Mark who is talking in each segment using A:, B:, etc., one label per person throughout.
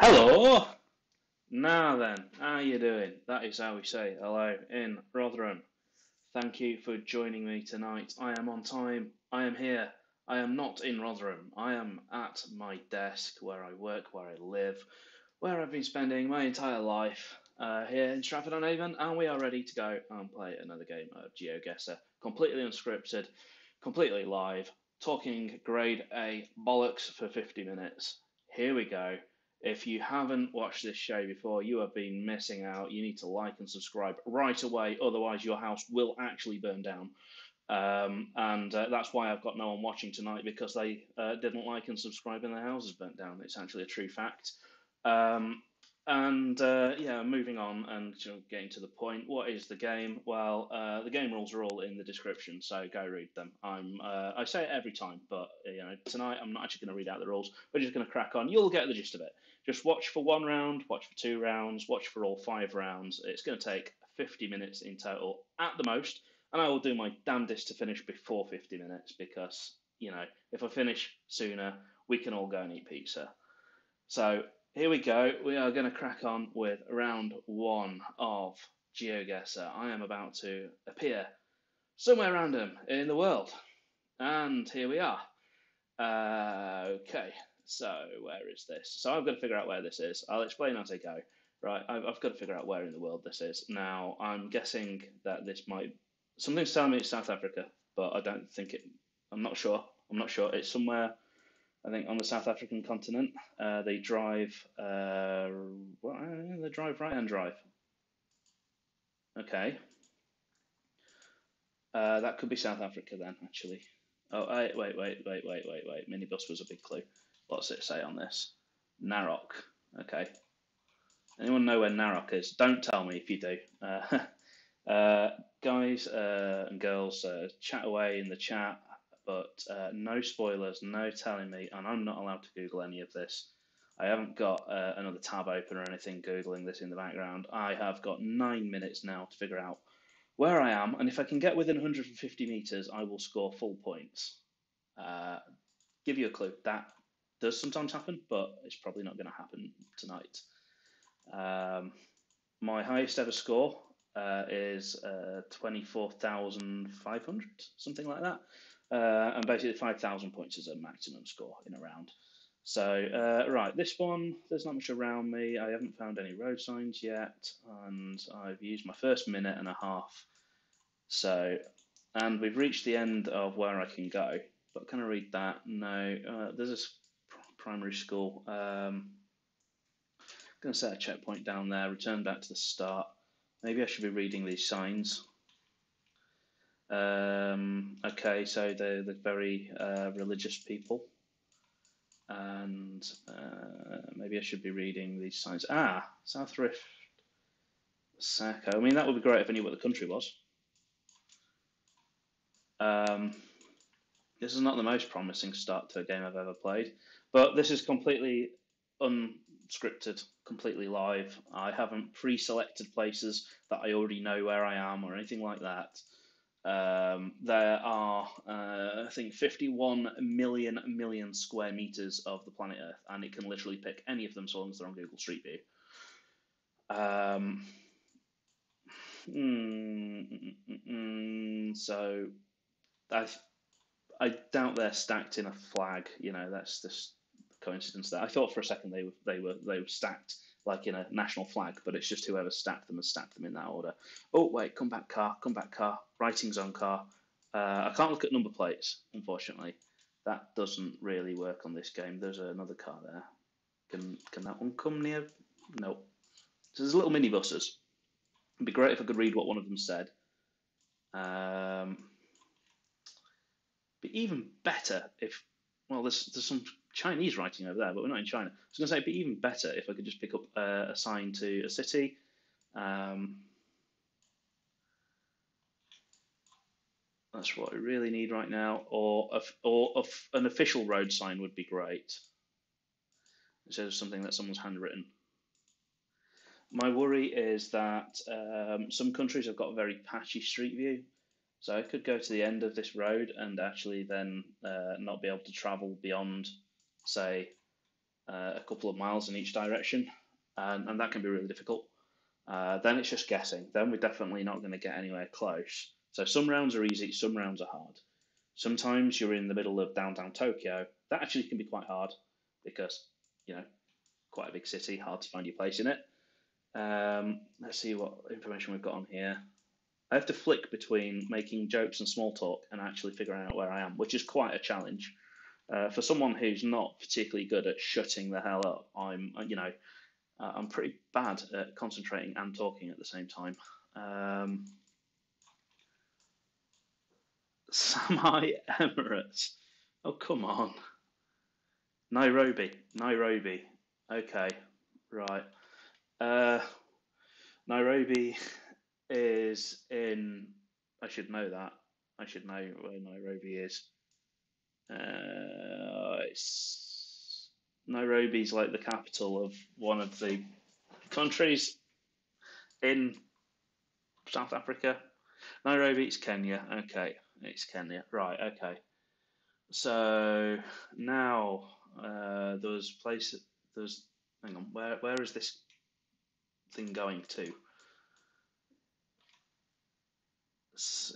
A: Hello! Now then, how you doing? That is how we say hello in Rotherham. Thank you for joining me tonight. I am on time. I am here. I am not in Rotherham. I am at my desk where I work, where I live, where I've been spending my entire life here in Stratford-on-Avon, and we are ready to go and play another game of GeoGuessr. Completely unscripted, completely live, talking grade A bollocks for 50 minutes. Here we go. If you haven't watched this show before, you have been missing out. You need to like and subscribe right away, otherwise, your house will actually burn down. And that's why I've got no one watching tonight because they didn't like and subscribe and their houses burnt down. It's actually a true fact. Um, yeah, moving on and getting to the point. What is the game? Well, the game rules are all in the description, so go read them. I say it every time, but tonight I'm not actually going to read out the rules. We're just going to crack on. You'll get the gist of it. Just watch for one round, watch for two rounds, watch for all five rounds. It's going to take 50 minutes in total at the most, and I will do my damnedest to finish before 50 minutes because if I finish sooner, we can all go and eat pizza. So here we go. We are going to crack on with round one of GeoGuessr. I am about to appear somewhere random in the world. And here we are. Okay, so where is this? So I've got to figure out where this is. I'll explain as I go. Right, I've got to figure out where in the world this is. Now, I'm guessing that this might. Something's telling me it's South Africa, but I don't think it. I'm not sure. I'm not sure. It's somewhere I think on the South African continent. They drive. They drive right-hand drive. Okay, that could be South Africa then, actually. Oh, wait. Minibus was a big clue. What's it say on this? Narok. Okay. Anyone know where Narok is? Don't tell me if you do. Guys and girls, chat away in the chat, but no spoilers, no telling me, and I'm not allowed to Google any of this. I haven't got another tab open or anything Googling this in the background. I have got 9 minutes now to figure out where I am, and if I can get within 150 meters, I will score full points. Uh, give you a clue. That does sometimes happen, but it's probably not going to happen tonight. Um, my highest ever score is 24,500, something like that. And basically, 5,000 points is a maximum score in a round. So, right, this one, there's not much around me. I haven't found any road signs yet, and I've used my first minute and a half. So, and we've reached the end of where I can go. But can I read that? No. There's a primary school. Going to set a checkpoint down there, return back to the start. Maybe I should be reading these signs. Okay, so they're very religious people. And maybe I should be reading these signs. South Rift, Sacco. I mean, that would be great if I knew what the country was. This is not the most promising start to a game I've ever played, but this is completely unscripted, completely live. I haven't pre-selected places that I already know where I am or anything like that. There are, I think, 51 million square meters of the planet Earth, and it can literally pick any of them so long as they're on Google Street View. So I doubt they're stacked in a flag. That's just coincidence there. I thought for a second they were stacked like in a national flag, but it's just whoever stacked them has stacked them in that order. Oh wait, come back car. Writing zone car. I can't look at number plates, unfortunately. That doesn't really work on this game. There's another car there. Can that one come near? No. So there's little minibuses. It'd be great if I could read what one of them said. Be even better if, well, there's some Chinese writing over there, but we're not in China. I was going to say it'd be even better if I could just pick up a sign to a city. That's what I really need right now, or an official road sign would be great. Instead of something that someone's handwritten. My worry is that some countries have got a very patchy street view. So I could go to the end of this road and actually then not be able to travel beyond, say, a couple of miles in each direction, and that can be really difficult. Then it's just guessing. Then we're definitely not going to get anywhere close. So some rounds are easy, some rounds are hard. Sometimes you're in the middle of downtown Tokyo. That actually can be quite hard because, you know, quite a big city, hard to find your place in it. Let's see what information we've got on here. I have to flick between making jokes and small talk and actually figuring out where I am, which is quite a challenge. For someone who's not particularly good at shutting the hell up, I'm pretty bad at concentrating and talking at the same time. Sami Emirates. Oh, come on. Nairobi. Okay, right. Uh, Nairobi is in. I should know that. I should know where Nairobi is. It's Nairobi's like the capital of one of the countries in South Africa. Nairobi, it's Kenya. Okay, it's Kenya. Right. Okay. So now there's place. There's hang on. Where is this thing going to?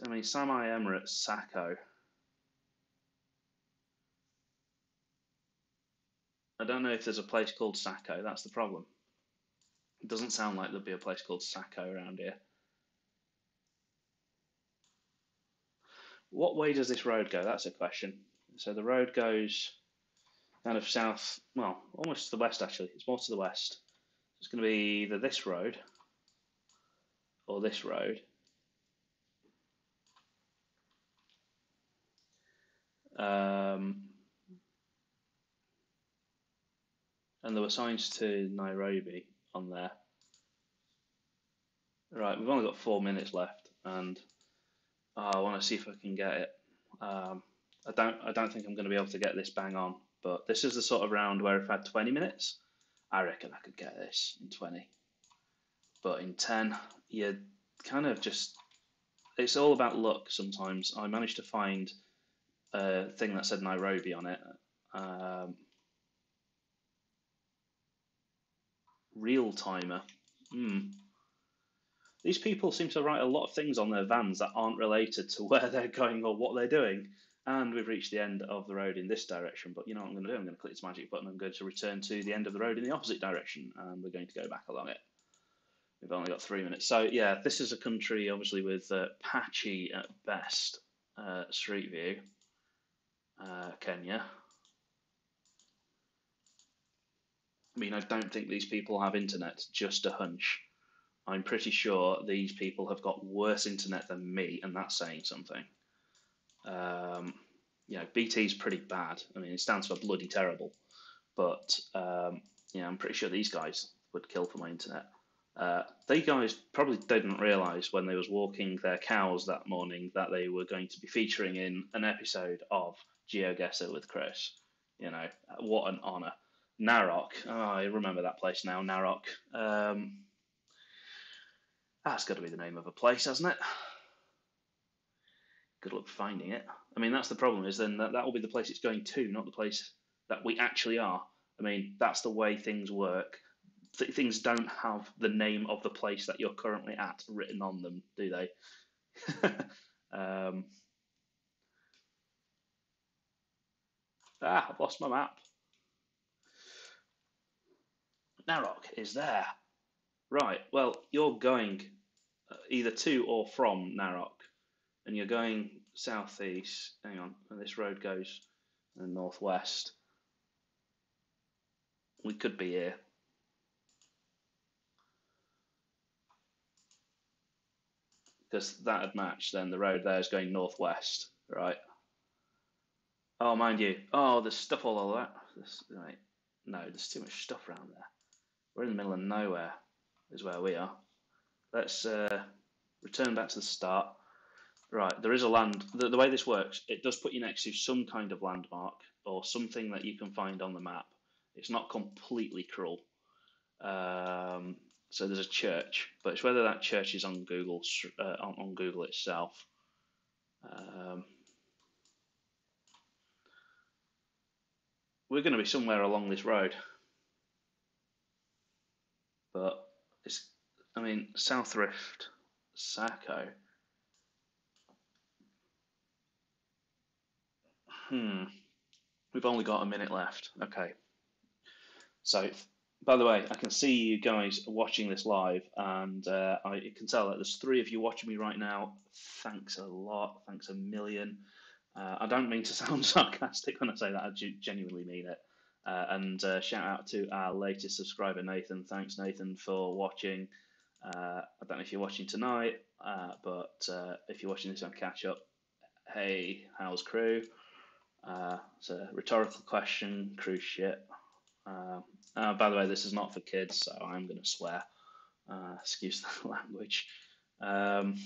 A: I mean, Sami Emirates, Sacco. I don't know if there's a place called Sacco. That's the problem. It doesn't sound like there'd be a place called Sacco around here. What way does this road go? That's a question. So the road goes kind of south, well, almost to the west actually. It's more to the west. It's going to be either this road or this road. And there were signs to Nairobi on there. Right, we've only got 4 minutes left, and I want to see if I can get it. I don't think I'm going to be able to get this bang on, but this is the sort of round where if I had 20 minutes, I reckon I could get this in 20. But in 10, you kind of just, it's all about luck sometimes. I managed to find a thing that said Nairobi on it. Real timer. These people seem to write a lot of things on their vans that aren't related to where they're going or what they're doing. And we've reached the end of the road in this direction. But you know what I'm going to do? I'm going to click this magic button. I'm going to return to the end of the road in the opposite direction. And we're going to go back along it. We've only got 3 minutes. So, yeah, this is a country, obviously, with patchy at best street view. Kenya. I mean, I don't think these people have internet, just a hunch. I'm pretty sure these people have got worse internet than me, and that's saying something. BT's pretty bad. I mean, it stands for bloody terrible. But, I'm pretty sure these guys would kill for my internet. They guys probably didn't realise when they was walking their cows that morning that they were going to be featuring in an episode of GeoGuessr with Chris. You know, what an honour. Narok. Oh, I remember that place now, Narok. That's got to be the name of a place, hasn't it? Good luck finding it. I mean, that's the problem, is then that will be the place it's going to, not the place that we actually are. I mean, that's the way things work. Things don't have the name of the place that you're currently at written on them, do they? I've lost my map. Narok is there. Right, well, you're going either to or from Narok, and you're going southeast. Hang on, and this road goes northwest. We could be here. Because that'd match, then the road there is going northwest, right? Oh, mind you. Oh, there's stuff all over that. Right. No, there's too much stuff around there. We're in the middle of nowhere, is where we are. Let's return back to the start. Right, there is a land. The way this works, it does put you next to some kind of landmark or something that you can find on the map. It's not completely cruel. So there's a church, but it's whether that church is on Google on Google itself. We're going to be somewhere along this road. but it's, I mean, South Rift, Sacco. Hmm. We've only got a minute left. Okay. So, by the way, I can see you guys watching this live, and I can tell that there's three of you watching me right now. Thanks a lot. Thanks a million. I don't mean to sound sarcastic when I say that. I genuinely mean it. And shout out to our latest subscriber, Nathan. Thanks, Nathan, for watching. I don't know if you're watching tonight, but if you're watching this on catch up, hey, how's crew? It's a rhetorical question. Crew shit. By the way, this is not for kids, so I'm going to swear. Excuse the language. Um,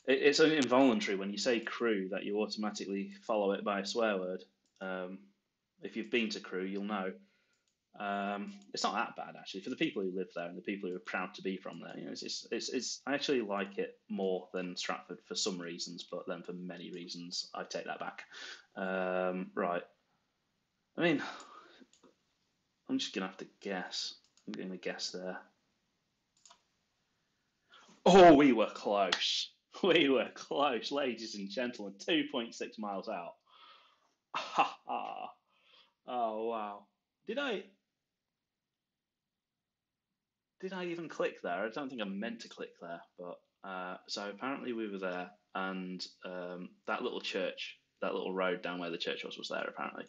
A: it's involuntary when you say crew that you automatically follow it by a swear word. If you've been to crew, you'll know. It's not that bad actually for the people who live there and the people who are proud to be from there. You know, it's I actually like it more than Stratford for some reasons, but then for many reasons, I take that back. Right. I mean, I'm just gonna have to guess. I'm gonna guess there. Oh, we were close. We were close, ladies and gentlemen. 2.6 miles out. Ha ha. Oh wow. Did I did I even click there? I don't think I meant to click there, but so apparently we were there, and that little church, that little road down where the church was there apparently.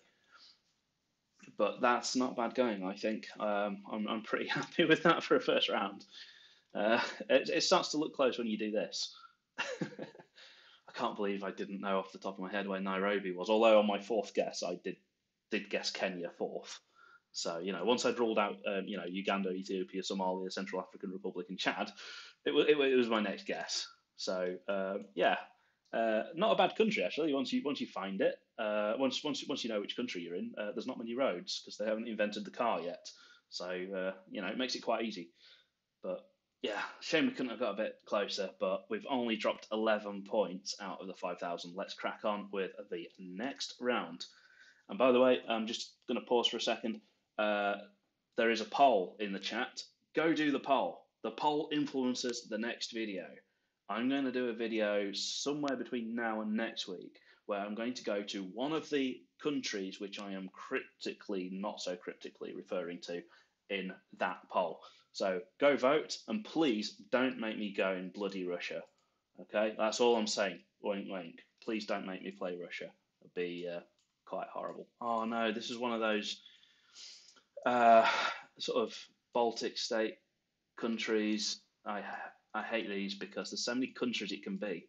A: But that's not bad going, I think. I'm pretty happy with that for a first round. It starts to look close when you do this. I can't believe I didn't know off the top of my head where Nairobi was. Although on my fourth guess, I did guess Kenya fourth. So once I'd ruled out Uganda, Ethiopia, Somalia, Central African Republic, and Chad, it was my next guess. So yeah, not a bad country actually. Once you find it, once you know which country you're in, there's not many roads because they haven't invented the car yet. So it makes it quite easy. But yeah, shame we couldn't have got a bit closer, but we've only dropped 11 points out of the 5,000. Let's crack on with the next round. And by the way, I'm just going to pause for a second. Uh, there is a poll in the chat. Go do the poll. The poll influences the next video. I'm going to do a video somewhere between now and next week where I'm going to go to one of the countries which I am cryptically, not so cryptically referring to in that poll. So go vote, and please don't make me go in bloody Russia. Okay, that's all I'm saying. Wink, wink. Please don't make me play Russia. It'd be quite horrible. Oh no, this is one of those sort of Baltic state countries. I hate these because there's so many countries it can be.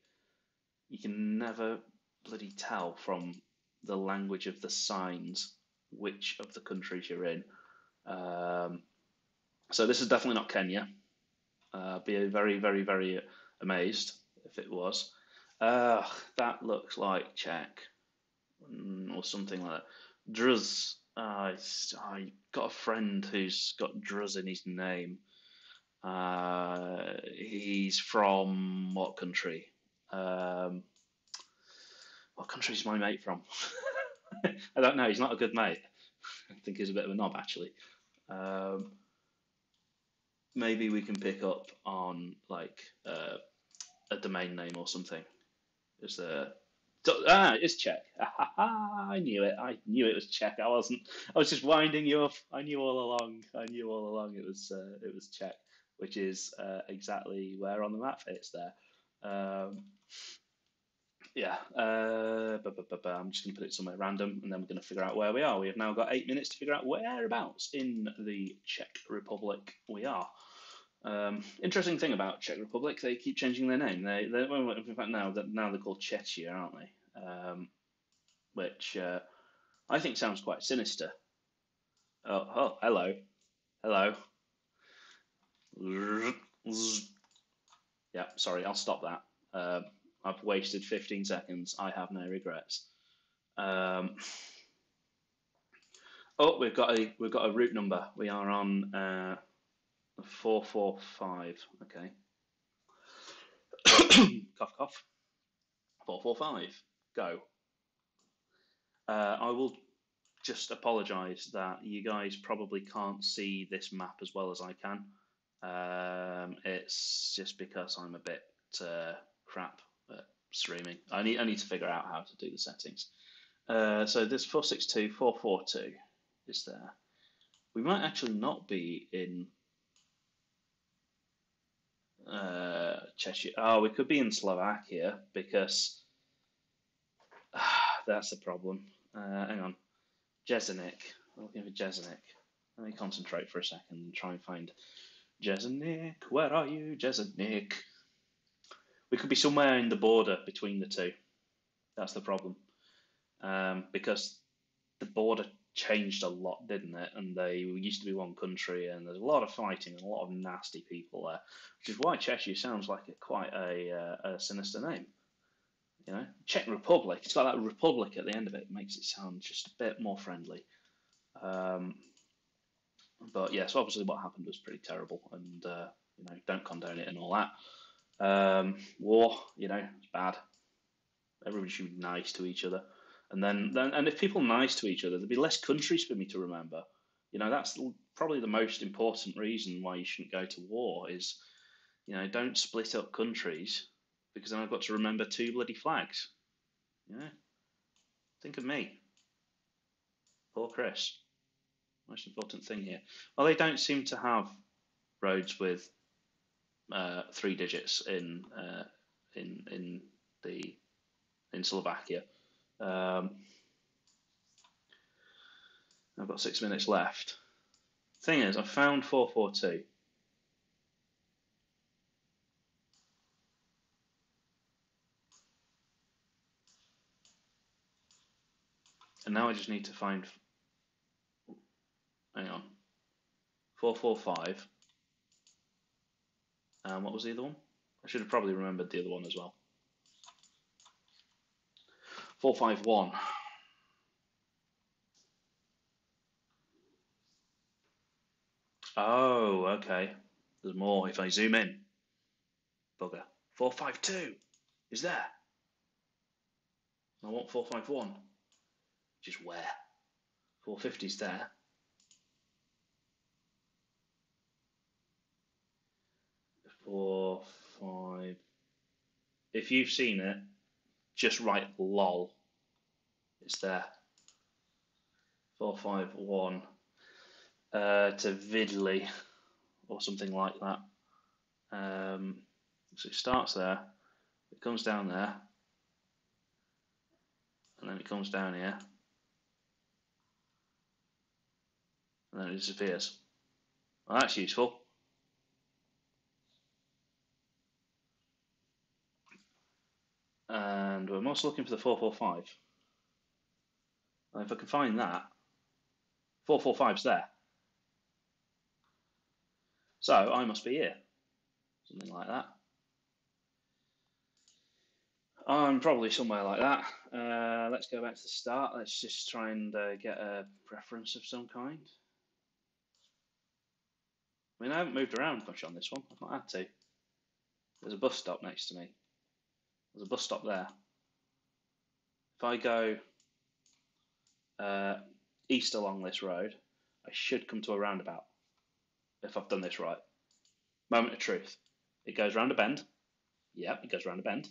A: You can never bloody tell from the language of the signs which of the countries you're in. Um, so this is definitely not Kenya. Be very, very, very amazed if it was. That looks like Czech or something like that. Druz. I got a friend who's got Druz in his name. He's from what country? Um, what country is my mate from? I don't know. He's not a good mate. I think he's a bit of a knob, actually. Um, Maybe we can pick up on like a domain name or something. Is there? It's Czech. I knew it. I knew it was Czech. I wasn't. I was just winding you up. I knew all along. I knew all along it was Czech, which is exactly where on the map it's there. Um, yeah. I'm just going to put it somewhere random, and then we're going to figure out where we are. We have now got 8 minutes to figure out whereabouts in the Czech Republic we are. Interesting thing about Czech Republic, they keep changing their name. Well, in fact now they're called Czechia, aren't they? Which I think sounds quite sinister. Hello, hello. Yeah, sorry, I'll stop that. I've wasted 15 seconds. I have no regrets. Um, we've got a route number. We are on 445. Okay. Cough cough. 445. Go. I will just apologise that you guys probably can't see this map as well as I can. It's just because I'm a bit crap at streaming. I need to figure out how to do the settings. So this 462 442 is there. We might actually not be in Cheshire. Oh, we could be in Slovakia because that's the problem. Hang on. Jesenik. I'm looking for Jesenik. Let me concentrate for a second and try and find Jesenik. Where are you, Jesenik? We could be somewhere in the border between the two. That's the problem. Because the border changed a lot, didn't it? And they used to be one country, and there's a lot of fighting and a lot of nasty people there, which is why Cheshire sounds like quite a sinister name. You know, Czech Republic. It's got that republic at the end of it. It makes it sound just a bit more friendly. But yes, obviously what happened was pretty terrible, and don't condone it and all that. War, it's bad. Everybody should be nice to each other. And if people are nice to each other, there'd be less countries for me to remember. That's probably the most important reason why you shouldn't go to war is, don't split up countries because then I've got to remember two bloody flags. Think of me. Poor Chris. Most important thing here. Well, they don't seem to have roads with 3 digits in Slovakia. I've got 6 minutes left. Thing is, I found 442. And now I just need to find, hang on, 445. And what was the other one? I should have probably remembered the other one as well. 451. Oh, okay. There's more if I zoom in. Bugger. 452 is there. I want 451. Just where? 450's there. 4, 5. If you've seen it, just write lol. It's there. 451 to Vidley or something like that. So it starts there, it comes down there, and then it comes down here, and then it disappears. Well, that's useful. And we're also looking for the 445. And if I can find that, 445's there. So I must be here. Something like that. I'm probably somewhere like that. Let's go back to the start. Let's just try and get a preference of some kind. I mean, I haven't moved around much on this one. I've not had to. There's a bus stop next to me. There's a bus stop there. If I go east along this road, I should come to a roundabout. If I've done this right. Moment of truth. It goes round a bend. Yep, it goes round a bend.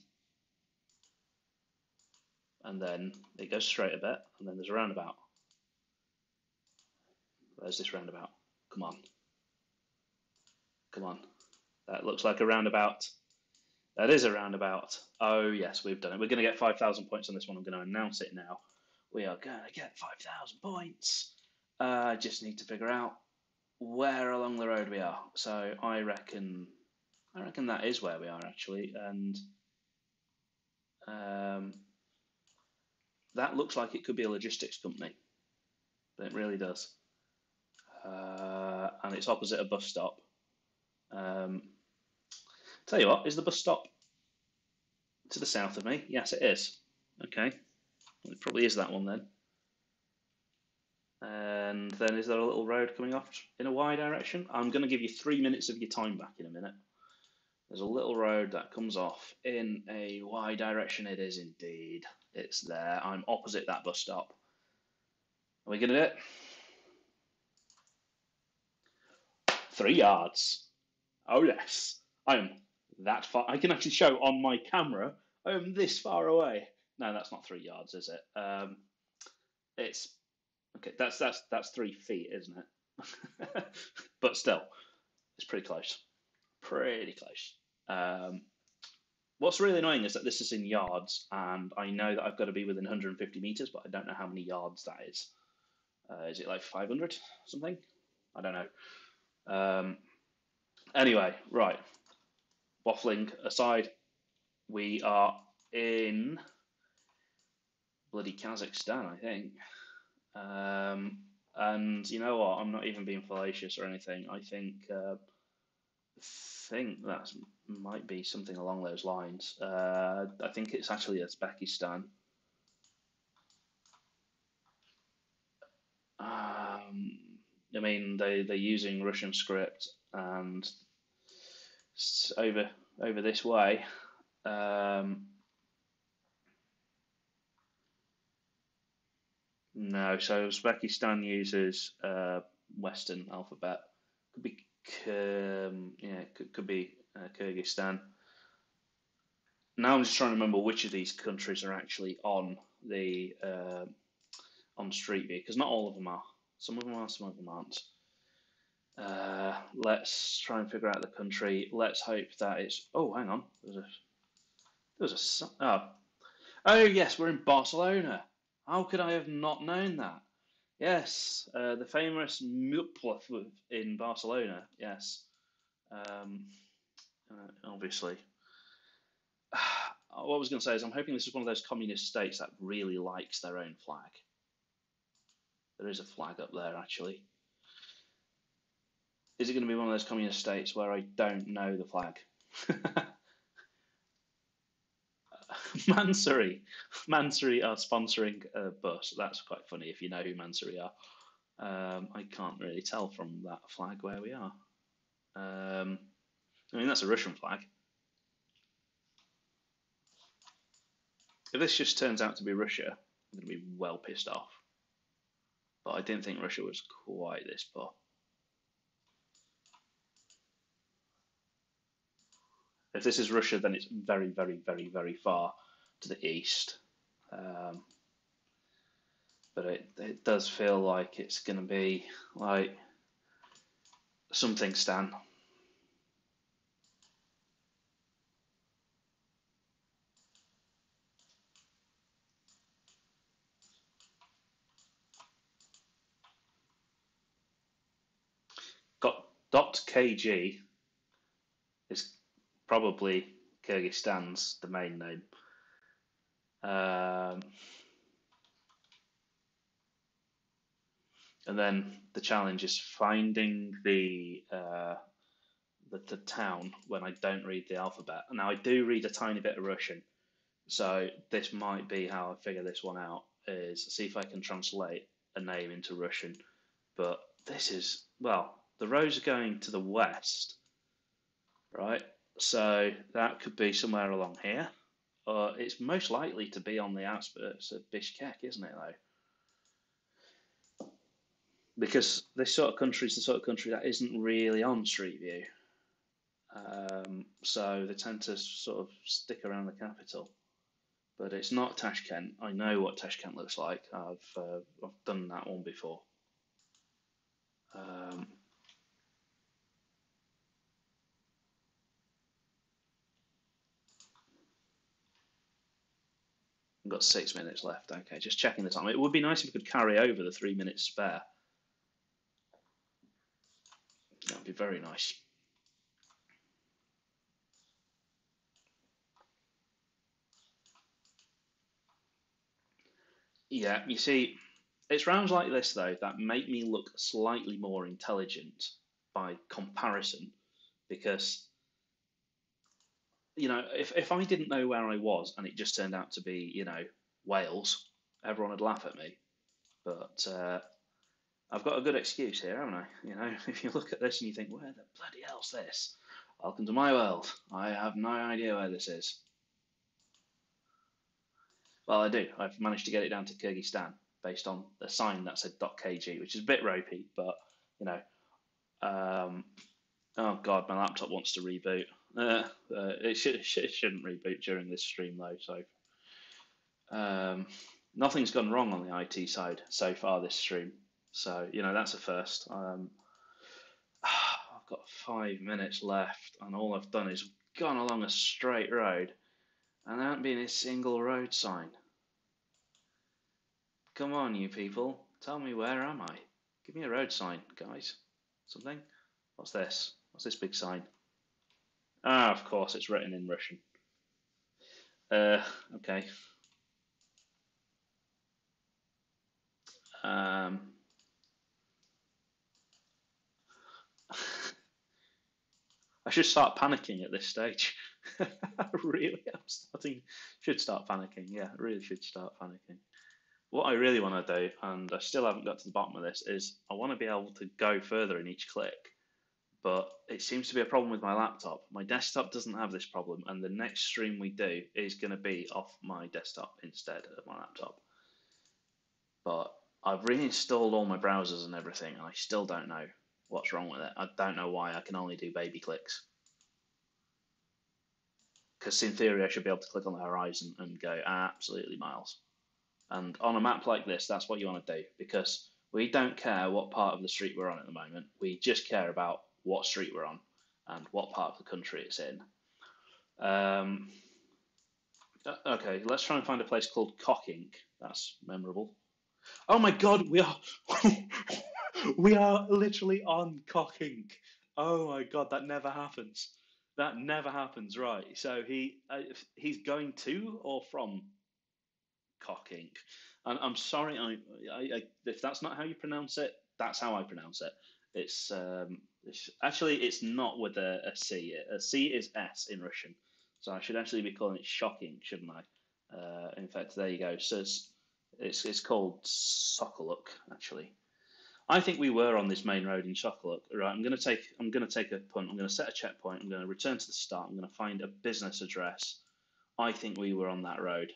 A: And then it goes straight a bit, and then there's a roundabout. Where's this roundabout? Come on. Come on. That looks like a roundabout. That is a roundabout. Oh, yes, we've done it. We're going to get 5,000 points on this one. I'm going to announce it now. We are going to get 5,000 points. I just need to figure out where along the road we are. So I reckon that is where we are, actually. And that looks like it could be a logistics company. It really does. And it's opposite a bus stop. Tell you what, is the bus stop to the south of me? Yes, it is. Okay. Well, it probably is that one then. And then is there a little road coming off in a Y direction? I'm going to give you 3 minutes of your time back in a minute. There's a little road that comes off in a Y direction. It is indeed. It's there. I'm opposite that bus stop. Are we going to do it? 3 yards. Oh yes, I am that far. I can actually show on my camera I am this far away. No, that's not 3 yards, is it? It's okay. That's 3 feet, isn't it? But still, it's pretty close. Pretty close. What's really annoying is that this is in yards, and I know that I've got to be within 150 meters, but I don't know how many yards that is. Is it like 500 something? I don't know. Anyway, right. Waffling aside, we are in bloody Kazakhstan, I think. And you know what? I'm not even being fallacious or anything. I think that might be something along those lines. I think it's actually Uzbekistan. I mean, they're using Russian script, and over this way. Um, no, so Uzbekistan uses Western alphabet. Could be yeah, could be Kyrgyzstan. Now I'm just trying to remember which of these countries are actually on Street View, because not all of them are. Some of them are, some of them aren't. Let's try and figure out the country. Let's hope that it's. Oh, hang on. Oh yes, we're in Barcelona. How could I have not known that? Yes, the famous Mupla in Barcelona. Yes, um, obviously. What I was going to say is, I'm hoping this is one of those communist states that really likes their own flag. There is a flag up there, actually. Is it going to be one of those communist states where I don't know the flag? Mansory are sponsoring a bus. That's quite funny if you know who Mansory are. I can't really tell from that flag where we are. I mean, that's a Russian flag. If this just turns out to be Russia, I'm going to be well pissed off. But I didn't think Russia was quite this poor. If this is Russia, then it's very, very, very, very far to the east. But it does feel like it's going to be like something, Stan. Got .kg is probably Kyrgyzstan's domain name. And then the challenge is finding the town when I don't read the alphabet. Now I do read a tiny bit of Russian, so this might be how I figure this one out. Is see if I can translate a name into Russian. But this is, well, the roads are going to the west, right? So that could be somewhere along here. It's most likely to be on the outskirts of Bishkek, isn't it, though? Because this sort of country is the sort of country that isn't really on Street View. So they tend to sort of stick around the capital. But it's not Tashkent. I know what Tashkent looks like. I've done that one before. I've got 6 minutes left. Okay, just checking the time. It would be nice if we could carry over the 3 minutes spare. That would be very nice. Yeah, you see, it's rounds like this, though, that make me look slightly more intelligent by comparison, because, if I didn't know where I was and it just turned out to be, Wales, everyone would laugh at me. But I've got a good excuse here, haven't I? If you look at this and you think, where the bloody hell's this? Welcome to my world. I have no idea where this is. Well, I do. I've managed to get it down to Kyrgyzstan based on the sign that said .kg, which is a bit ropey, but you know, Oh God, my laptop wants to reboot. It shouldn't reboot during this stream though. So um, nothing's gone wrong on the IT side so far this stream. So that's a first. I've got 5 minutes left, and all I've done is gone along a straight road, and there hasn't been a single road sign. Come on, you people, tell me, where am I? Give me a road sign, guys. Something? What's this? What's this big sign? Ah, of course, it's written in Russian. Okay. Um, I should start panicking at this stage. Really, should start panicking. Yeah, I really should start panicking. What I really want to do, and I still haven't got to the bottom of this, is I want to be able to go further in each click, but it seems to be a problem with my laptop. My desktop doesn't have this problem, and the next stream we do is going to be off my desktop instead of my laptop. But I've reinstalled all my browsers and everything, and I still don't know what's wrong with it. I don't know why I can only do baby clicks. Because in theory, I should be able to click on the horizon and go absolutely miles. And on a map like this, that's what you want to do, because we don't care what part of the street we're on at the moment. We just care about what street we're on and what part of the country it's in. Okay, let's try and find a place called Cockink. That's memorable. Oh my God, we are we are literally on Cockink. Oh my God, that never happens. That never happens. Right. So he's going to or from Cockink. And I'm sorry, if that's not how you pronounce it, that's how I pronounce it. It's actually it's not with a C. A C is S in Russian, so I should actually be calling it shocking, shouldn't I? In fact, there you go. So it's called Sokoluk actually. I think we were on this main road in Sokoluk. Right, I'm gonna take a punt. I'm gonna set a checkpoint. I'm gonna return to the start. I'm gonna find a business address. I think we were on that road.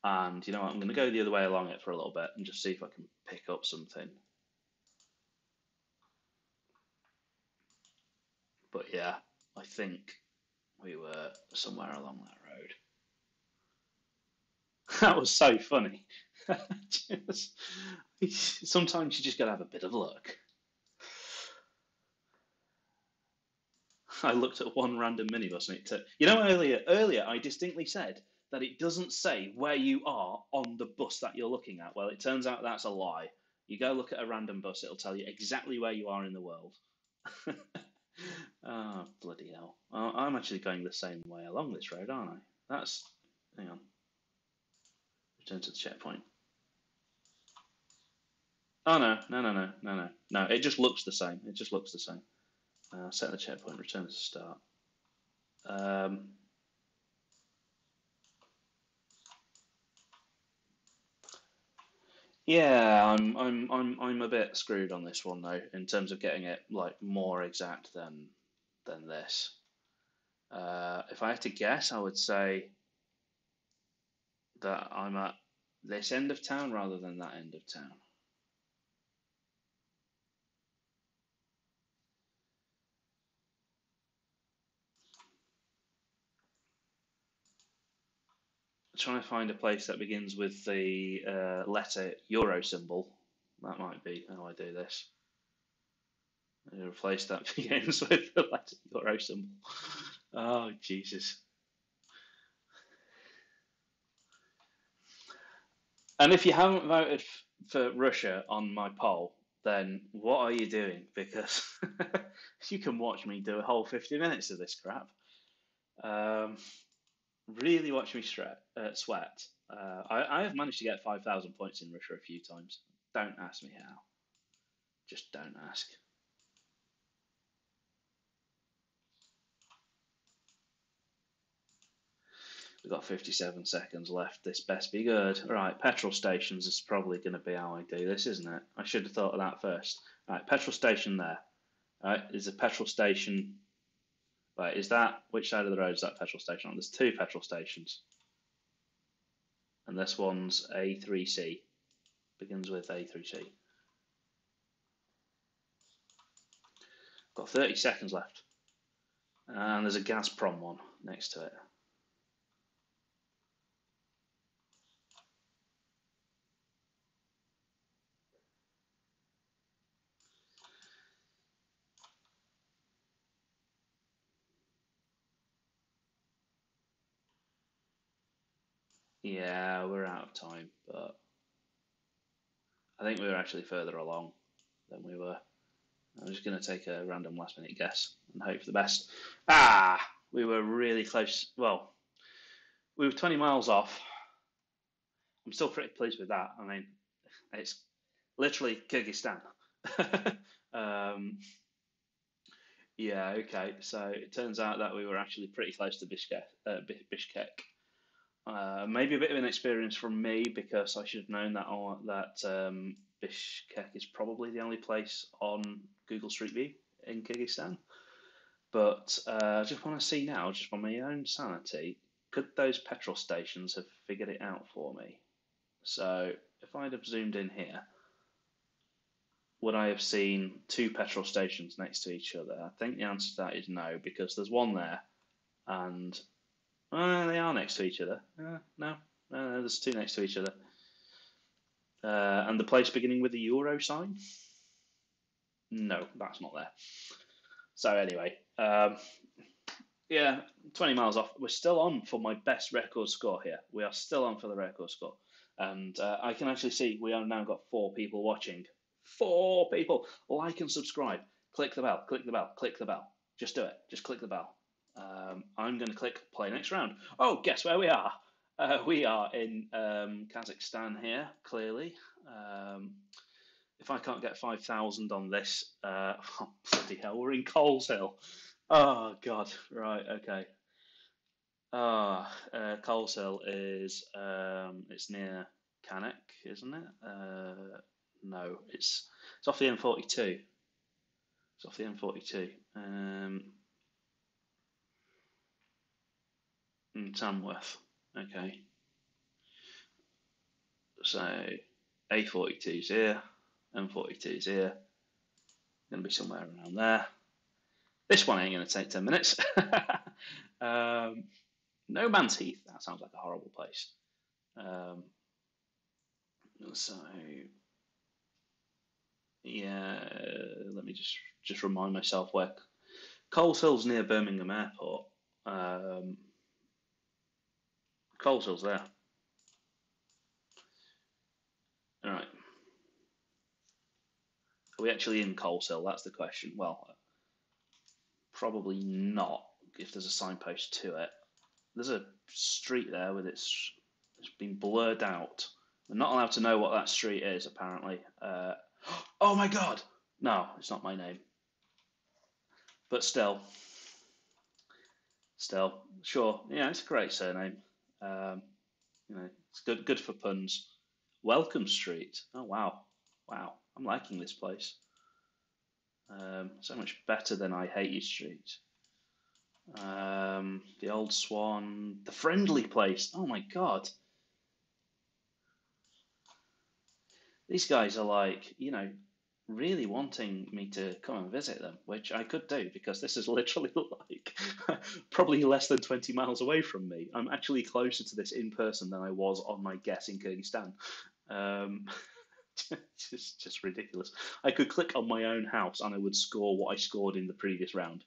A: And you know what? I'm going to go the other way along it for a little bit and just see if I can pick up something. But yeah, I think we were somewhere along that road. That was so funny. Sometimes you just got to have a bit of luck. I looked at one random minibus and it took. Earlier I distinctly said that it doesn't say where you are on the bus that you're looking at. Well, it turns out that's a lie. You go look at a random bus, it'll tell you exactly where you are in the world. Oh, bloody hell. I'm actually going the same way along this road, aren't I? Hang on. Return to the checkpoint. Oh, no. It just looks the same. It just looks the same. Set the checkpoint, return to the start. Yeah, I'm a bit screwed on this one though, in terms of getting it like more exact than this. If I had to guess, I would say that I'm at this end of town rather than that end of town. Trying to find a place that begins with the letter Euro symbol. That might be how I do this. A place that begins with the letter Euro symbol. Oh, Jesus. And if you haven't voted for Russia on my poll, then what are you doing? Because you can watch me do a whole 50 minutes of this crap. Really watch me sweat. I have managed to get 5,000 points in Russia a few times. Don't ask me how. Just don't ask. We've got 57 seconds left. This best be good. Right, petrol stations is probably going to be how I do this, isn't it? I should have thought of that first. Right, petrol station there. Right, is a petrol station. Right, which side of the road is that petrol station on? There's two petrol stations. And this one's A3C. Begins with A3C. Got 30 seconds left. And there's a Gazprom one next to it. Yeah, we're out of time, but I think we were actually further along than we were. I'm just going to take a random last minute guess and hope for the best. We were really close. Well, we were 20 miles off. I'm still pretty pleased with that. I mean, it's literally Kyrgyzstan. um, yeah, okay. So it turns out that we were actually pretty close to Bishkek. Maybe a bit of an experience from me because I should have known that Bishkek is probably the only place on Google Street View in Kyrgyzstan. But I just want to see now, just for my own sanity, could those petrol stations have figured it out for me? So if I'd have zoomed in here, would I have seen two petrol stations next to each other? I think the answer to that is no, because there's one there, and they are next to each other. No, there's two next to each other. And the place beginning with the euro sign? No, that's not there. So anyway, yeah, 20 miles off. We're still on for my best record score here. We are still on for the record score. And I can actually see we have now got 4 people watching. 4 people. Like and subscribe. Click the bell, click the bell, click the bell. Just do it. Just click the bell. I'm going to click play next round. Oh, guess where we are? We are in Kazakhstan here, clearly. If I can't get 5,000 on this, oh, bloody hell, we're in Coleshill. Oh, God. Right, okay. Coleshill is it's near Cannock, isn't it? No, it's off the M42. It's off the M42. In Tamworth. Okay. So A42's here, M42's here. Going to be somewhere around there. This one ain't going to take 10 minutes. No Man's Heath. That sounds like a horrible place. So yeah, let me just remind myself where Coleshill's near Birmingham Airport. Coleshill's there. All right. Are we actually in Coleshill? That's the question. Well, probably not if there's a signpost to it. There's a street there with it's been blurred out. We're not allowed to know what that street is, apparently. Oh my god! No, it's not my name. But still, sure. Yeah, it's a great surname. It's good for puns. Welcome Street. Oh wow, I'm liking this place. So much better than I Hate You Street. The Old Swan, the Friendly Place. Oh my god, these guys are like, really wanting me to come and visit them, which I could do because this is literally like probably less than 20 miles away from me. I'm actually closer to this in person than I was on my guess in Kyrgyzstan. Just ridiculous. I could click on my own house and I would score what I scored in the previous round.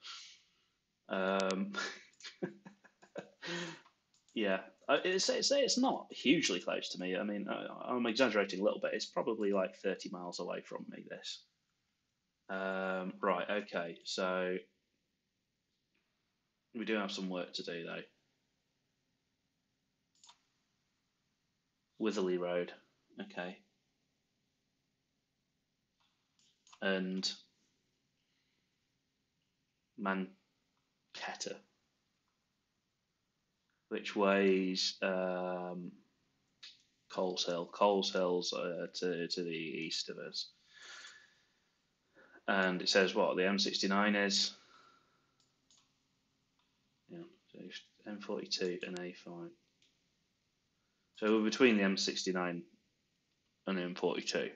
A: Yeah, it's not hugely close to me. I mean, I'm exaggerating a little bit. It's probably like 30 miles away from me, this. Right, okay, so we do have some work to do though. Witherley Road, okay, and Manchester, which way's Coleshill? Coleshill's to the east of us. And it says what the M69 is. Yeah, so M42 and A5. So we're between the M69 and the M42. So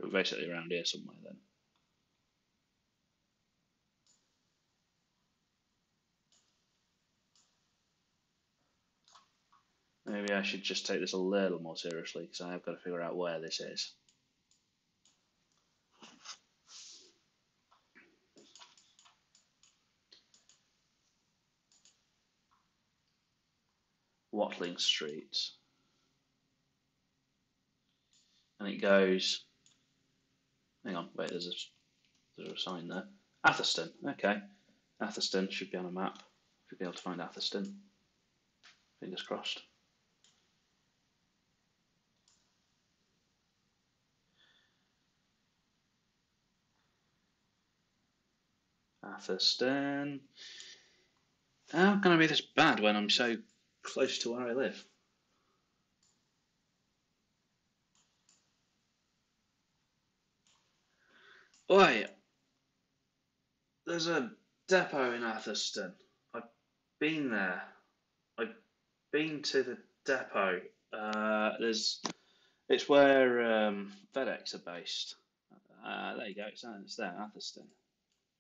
A: we're basically around here somewhere then. Maybe I should just take this a little more seriously because I have got to figure out where this is. Watling Street. And it goes... Hang on, wait, there's a sign there. Atherstone, okay. Atherstone should be on a map. Should be able to find Atherstone. Fingers crossed. Atherstone. How can I be this bad when I'm so close to where I live? Oi! There's a depot in Atherstone. I've been there. I've been to the depot. It's where FedEx are based. There you go. It's there, Atherstone,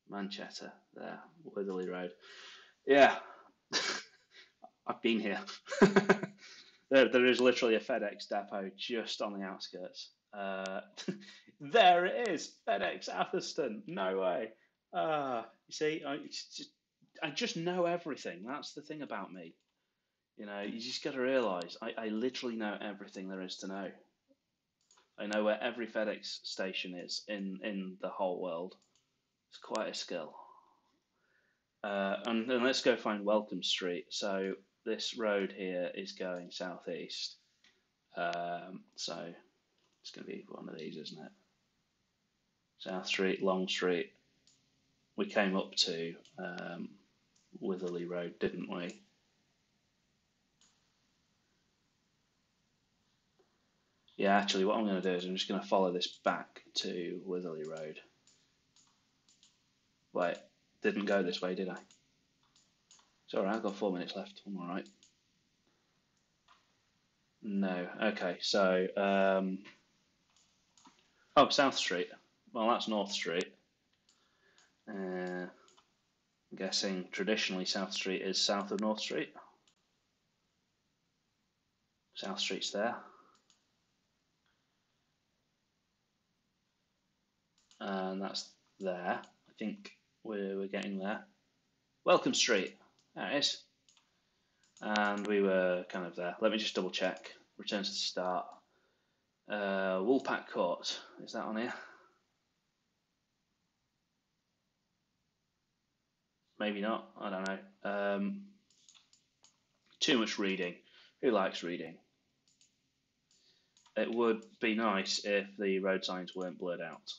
A: Manchester. There, Witherley Road. Yeah, I've been here. There is literally a FedEx depot just on the outskirts. There it is, FedEx Atherstone. No way. You see, I just know everything. That's the thing about me. You know, you just got to realise I literally know everything there is to know. I know where every FedEx station is in the whole world. It's quite a skill. And then let's go find Welcome Street. So this road here is going southeast. So it's going to be one of these, isn't it? South Street, Long Street. We came up to Witherley Road, didn't we? Yeah, actually, what I'm going to do is I'm just going to follow this back to Witherley Road. Wait, didn't go this way, did I? It's alright, I've got 4 minutes left. I'm alright. No, okay, so... oh, South Street. Well, that's North Street. I'm guessing traditionally South Street is south of North Street. South Street's there. And that's there. I think we're getting there. Welcome Street. There it is. And we were kind of there. Let me just double check. Return to the start. Woolpack Court. Is that on here? Maybe not. I don't know. Too much reading. Who likes reading? It would be nice if the road signs weren't blurred out.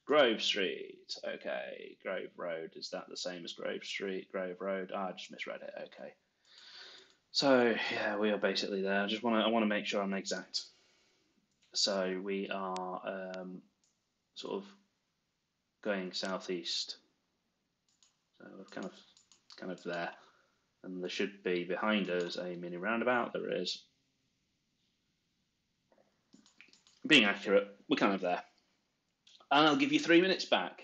A: Grove Street. Okay. Grove Road. Is that the same as Grove Street? Grove Road. I just misread it. Okay. So yeah, we are basically there. I want to make sure I'm exact. So we are sort of going southeast. So we're kind of there, and there should be behind us a mini roundabout. There is. Being accurate, we're kind of there. And I'll give you 3 minutes back.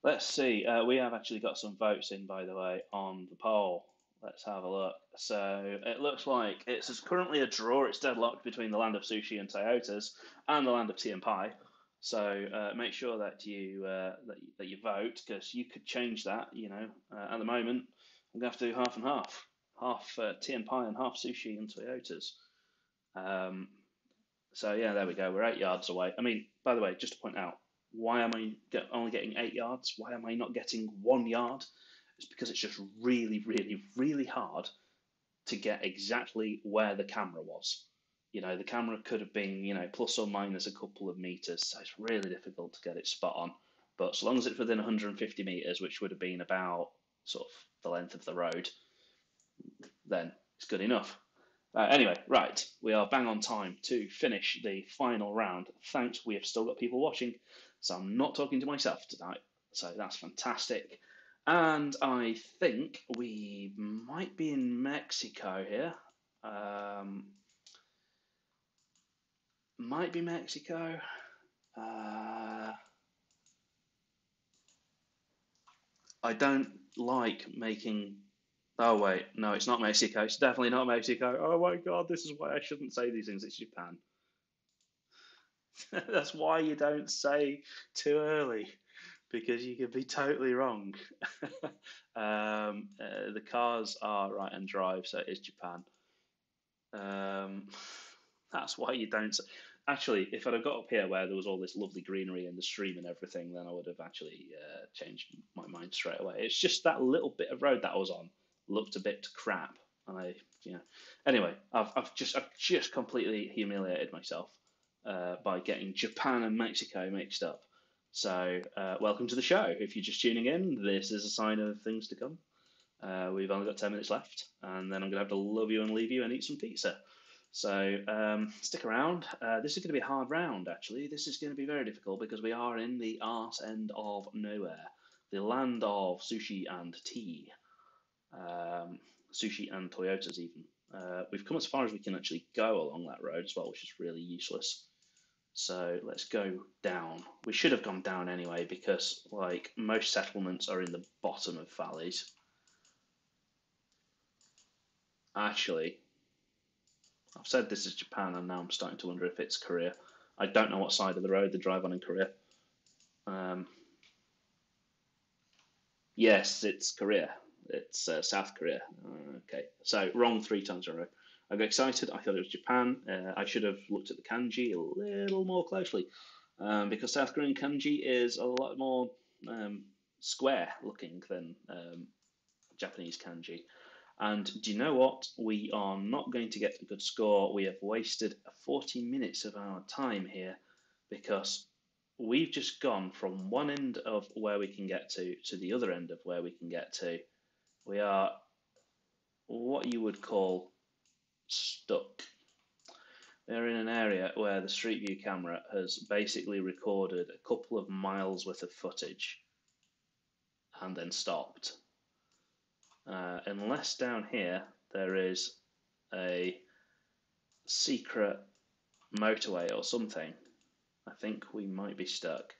A: Let's see. We have actually got some votes in, by the way, on the poll. Let's have a look. So it looks like it's currently a draw. It's deadlocked between the land of sushi and Toyotas and the land of tea and pie. So make sure that you vote, because you could change that. You know, at the moment I'm going to have to do half and half tea and pie and half sushi and Toyotas. So yeah, there we go. We're 8 yards away. I mean, by the way, just to point out, why am I only getting 8 yards? Why am I not getting 1 yard? It's because it's just really, really, really hard to get exactly where the camera was. You know, the camera could have been, you know, plus or minus a couple of meters, so it's really difficult to get it spot on. But as long as it's within 150 meters, which would have been about sort of the length of the road, then it's good enough. Anyway, right, we are bang on time to finish the final round. Thanks, we have still got people watching, so I'm not talking to myself tonight. So that's fantastic. And I think we might be in Mexico here. Might be Mexico. I don't like making Oh wait, no, it's not Mexico. It's definitely not Mexico. Oh my God, this is why I shouldn't say these things. It's Japan. That's why you don't say too early, because you could be totally wrong. The cars are right and drive, so it is Japan. Um, that's why you don't. Actually, if I'd have got up here where there was all this lovely greenery and the stream and everything, then I would have actually changed my mind straight away. It's just that little bit of road that I was on looked a bit crap, and Anyway, I've just completely humiliated myself by getting Japan and Mexico mixed up. So, welcome to the show. If you're just tuning in, this is a sign of things to come. We've only got 10 minutes left, and then I'm going to have to love you and leave you and eat some pizza. So stick around. This is going to be a hard round, actually. This is going to be very difficult because we are in the arse end of nowhere, the land of sushi and tea, sushi and Toyotas, even. We've come as far as we can actually go along that road as well, which is really useless. So let's go down. We should have gone down anyway because, like, most settlements are in the bottom of valleys. Actually, I've said this is Japan, and now I'm starting to wonder if it's Korea. I don't know what side of the road they drive on in Korea. Um, yes, it's Korea. It's South Korea. Okay, so wrong three times in a row. I got excited. I thought it was Japan. I should have looked at the kanji a little more closely because South Korean kanji is a lot more square looking than Japanese kanji. And do you know what? We are not going to get a good score. We have wasted 40 minutes of our time here because we've just gone from one end of where we can get to the other end of where we can get to. We are what you would call stuck. We're in an area where the Street View camera has basically recorded a couple of miles worth of footage and then stopped. Unless down here there is a secret motorway or something, I think we might be stuck.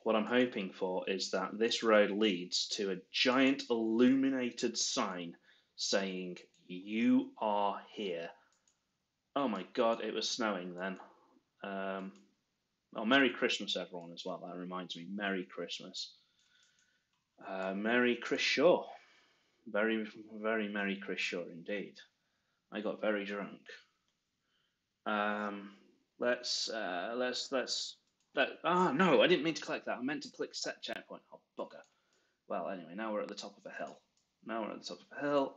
A: What I'm hoping for is that this road leads to a giant illuminated sign saying, "You are here." Oh my God, it was snowing then. Oh, Merry Christmas, everyone, as well. That reminds me, Merry Christmas. Merry Chris Shaw. Very, very Merry Chris Shaw indeed. I got very drunk. Um, let's. No, I didn't mean to click that. I meant to click set checkpoint. Oh, bugger. Well, anyway, now we're at the top of a hill.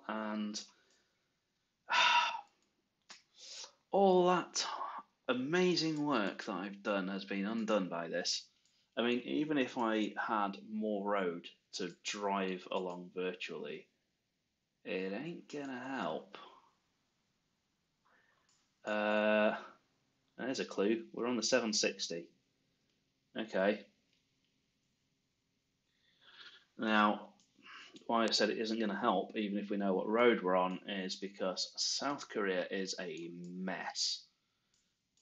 A: And all that amazing work that I've done has been undone by this. I mean, even if I had more road to drive along virtually, it ain't gonna help. There's a clue. We're on the 760. Okay. Now, why I said it isn't going to help, even if we know what road we're on, is because South Korea is a mess.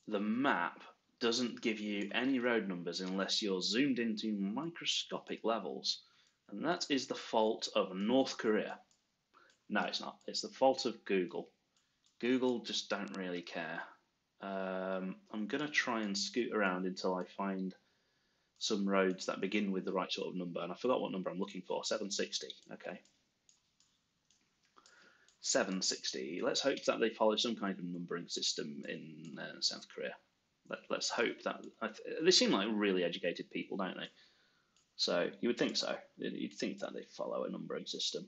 A: The map doesn't give you any road numbers unless you're zoomed into microscopic levels, and that is the fault of North Korea. No, it's not. It's the fault of Google. Google just don't really care. I'm going to try and scoot around until I find some roads that begin with the right sort of number, and I forgot what number I'm looking for. 760. Okay. 760. Let's hope that they follow some kind of numbering system in South Korea. Let's hope that they seem like really educated people, don't they? So you would think so. You'd think that they follow a numbering system.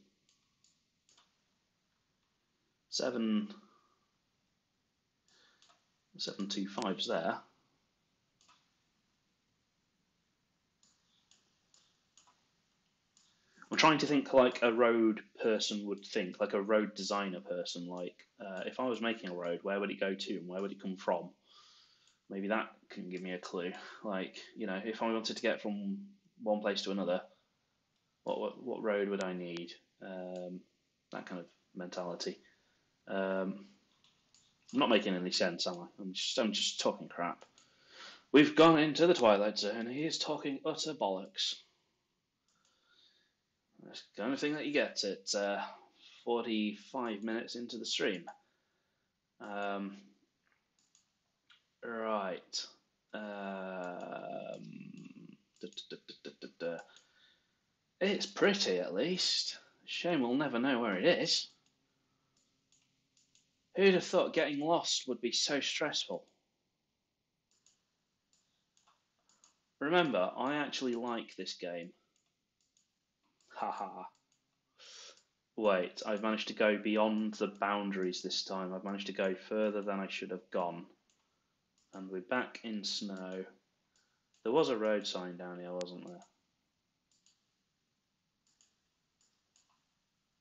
A: 725's there. I'm trying to think like a road person would think, like a road designer person. Like, if I was making a road, where would it go to and where would it come from? Maybe that can give me a clue. Like, if I wanted to get from one place to another, what road would I need? That kind of mentality. I'm not making any sense, am I? I'm just talking crap. We've gone into the Twilight Zone. He is talking utter bollocks. That's the kind of thing that you get at 45 minutes into the stream. Um, right. It's pretty, at least. Shame we'll never know where it is. Who'd have thought getting lost would be so stressful? Remember, I actually like this game. Haha. Wait, I've managed to go beyond the boundaries this time. I've managed to go further than I should have gone. And we're back in snow. There was a road sign down here, wasn't there?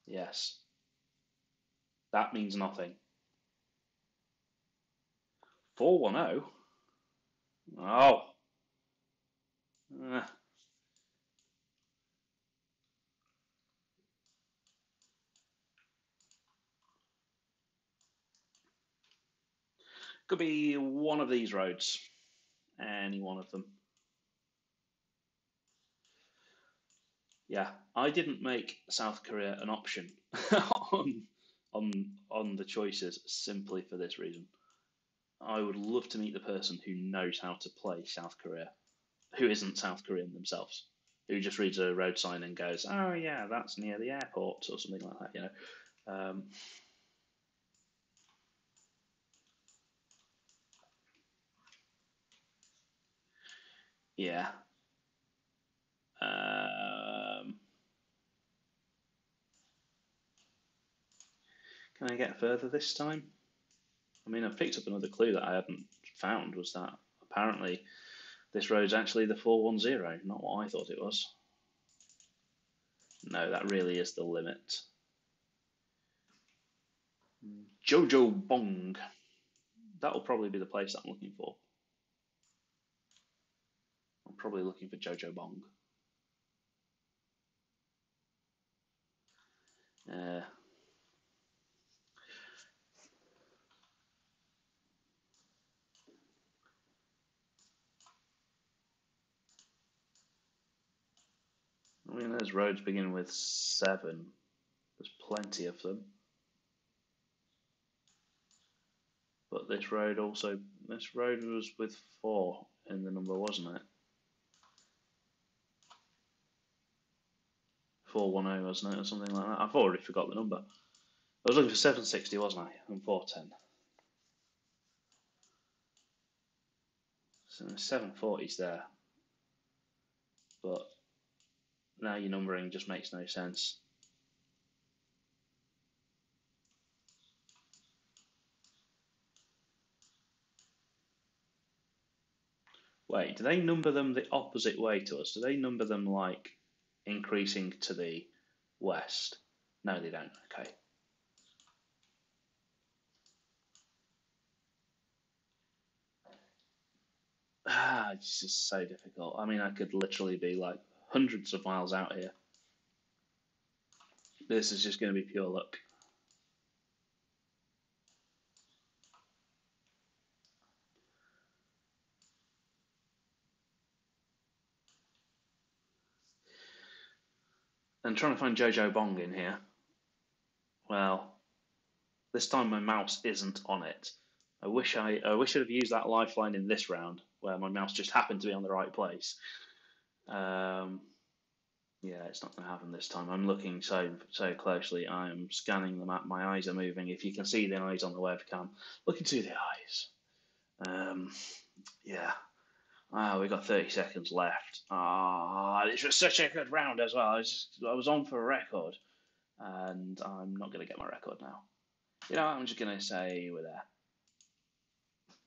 A: Yes. That means nothing. 410? Oh. Uh, could be one of these roads. Any one of them. Yeah, I didn't make South Korea an option on on the choices simply for this reason. I would love to meet the person who knows how to play South Korea, who isn't South Korean themselves, who just reads a road sign and goes, "Oh yeah, that's near the airport" or something like that. Yeah. Um, can I get further this time? I mean, I've picked up another clue that I hadn't found. Was that apparently this road's actually the 410, not what I thought it was. No, that really is the limit. Jojo Bong. That'll probably be the place I'm looking for. I'm probably looking for Jojo Bong. Uh, I mean, there's roads beginning with 7. There's plenty of them. But this road was with 4 in the number, wasn't it? 410, wasn't it, or something like that? I've already forgot the number. I was looking for 760, wasn't I? And 410. So 740's there. But now your numbering just makes no sense. Wait, do they number them the opposite way to us? Do they number them like increasing to the west? No, they don't. Okay. It's just so difficult. I mean, I could literally be like hundreds of miles out here. This is just going to be pure luck. And trying to find Jojo Bong in here. Well, this time my mouse isn't on it. I wish I'd have used that lifeline in this round where my mouse just happened to be on the right place. Um, yeah, it's not going to happen this time. I'm looking so closely. I'm scanning the map. My eyes are moving. If you can see the eyes on the webcam, look into the eyes. Um, yeah. We've got 30 seconds left. This was such a good round as well. I was on for a record, and I'm not going to get my record now. You know, I'm just going to say we're there.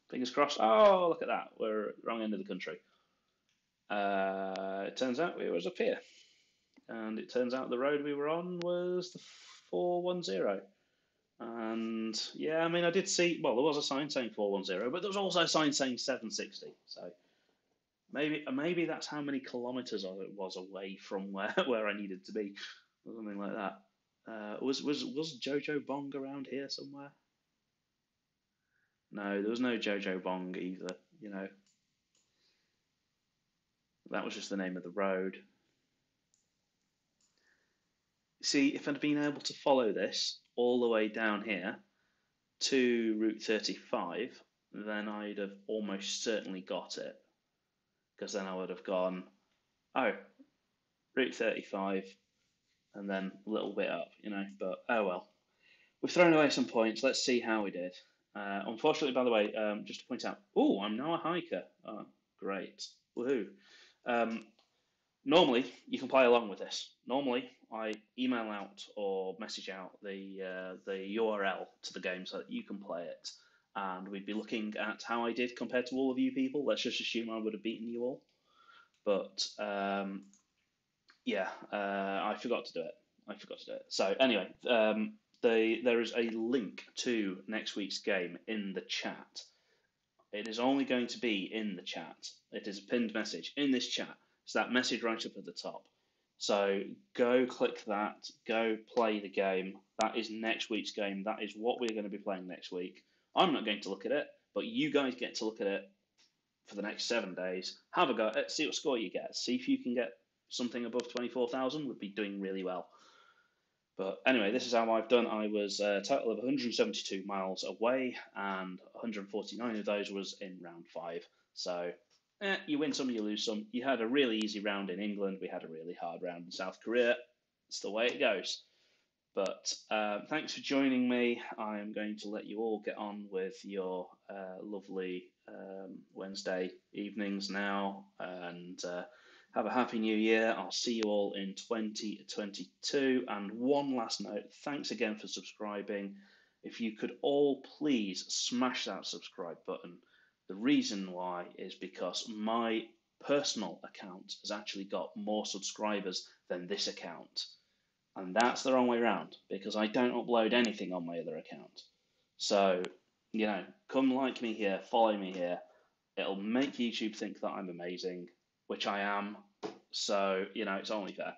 A: Fingers crossed. Oh, look at that. We're wrong end of the country. It turns out it was up here. And it turns out the road we were on was the 410. And yeah, I mean, I did see, well, there was a sign saying 410, but there was also a sign saying 760. So maybe that's how many kilometres it was away from where I needed to be, or something like that. Was Jojo Bong around here somewhere? No, there was no Jojo Bong either. That was just the name of the road. see, if I'd been able to follow this all the way down here to Route 35, then I'd have almost certainly got it. Because then I would have gone, oh, Route 35, and then a little bit up, But oh well. We've thrown away some points. Let's see how we did. Unfortunately, by the way, just to point out, oh, I'm now a hiker. Oh, great. Woohoo. Um, Normally, you can play along with this. Normally, I email out or message out the URL to the game so that you can play it, and we'd be looking at how I did compared to all of you people. Let's just assume I would have beaten you all, but yeah, I forgot to do it. So anyway, there is a link to next week's game in the chat. It is only going to be in the chat. It is a pinned message in this chat. It's that message right up at the top. So go click that, go play the game. That is next week's game. That is what we're going to be playing next week. I'm not going to look at it, but you guys get to look at it for the next 7 days. Have a go at it, see what score you get. See if you can get something above 24,000, would be doing really well. But anyway, this is how I've done. I was a total of 172 miles away, and 149 of those was in round 5. So you win some, you lose some. You had a really easy round in England. We had a really hard round in South Korea. It's the way it goes. But thanks for joining me. I'm going to let you all get on with your lovely Wednesday evenings now, and have a happy new year. I'll see you all in 2022. And one last note, thanks again for subscribing. If you could all please smash that subscribe button. The reason why is because my personal account has actually got more subscribers than this account. And that's the wrong way around, because I don't upload anything on my other account. So, come like me here, follow me here. It'll make YouTube think that I'm amazing, which I am. So, it's only fair.